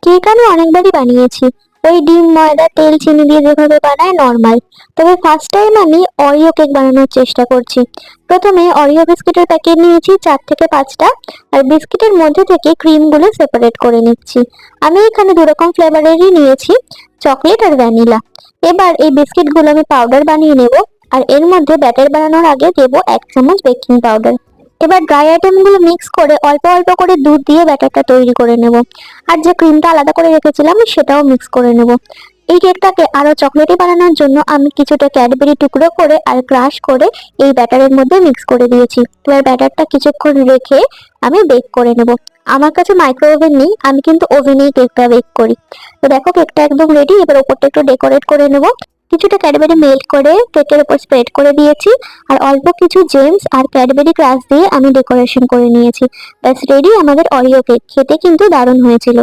Cake আমি অনেকবারই বানিয়েছি। ওই ডিম, ময়দা, তেল, চিনি দিয়ে যেভাবে বানায় নরমাল। তবে ফার্স্ট টাইম আমি অরিও কেক বানানোর চেষ্টা করছি। প্রথমে অরিও বিস্কিটের প্যাকেট নিয়েছি 4 থেকে 5টা, আর বিস্কিটের মধ্যে থেকে ক্রিমগুলো সেপারেট করে নিচ্ছি। আমি এখানে 2 রকম ফ্লেভারেরই নিয়েছি, চকলেট আর ভ্যানিলা। এবার এই বিস্কিটগুলো আমি পাউডার বানিয়ে নেব, আর এর মধ্যে ব্যাটার বানানোর আগে দেবো 1 চামচ বেকিং পাউডার। এবার ড্রাই আইটেমগুলো মিক্স করে অল্প অল্প করে দুধ দিয়ে ব্যাটারটা তৈরি করে নেব। আর যে ক্রিমটা আলাদা করে রেখেছিলাম সেটাও মিক্স করে নেব। এই কেকটাকে আরো চকলেটি বানানোর জন্য আমি কিছুটা ক্যাডবেরি টুকরো করে আর ক্রাশ করে এই ব্যাটারের মধ্যে মিক্স করে দিয়েছি। এবার ব্যাটারটা কিছুক্ষণ রেখে আমি বেক করে নেব। আমার কাছে মাইক্রো ওভেন নেই, আমি কিন্তু ওভেনেই কেকটা বেক করি। তো দেখো কেকটা একদম রেডি। এবার ওপরটা একটু ডেকোরেট করে নেব। কিছুটা ক্যাডবেরি মেল্ট করে কেকের উপর স্প্রেড করে দিয়েছি, আর অল্প কিছু জেমস আর ক্যাডবেরি ক্রাশ দিয়ে আমি ডেকোরেশন করে নিয়েছি। ব্যাস রেডি আমাদের অরিও কেক। খেতে কিন্তু দারুণ হয়েছিল।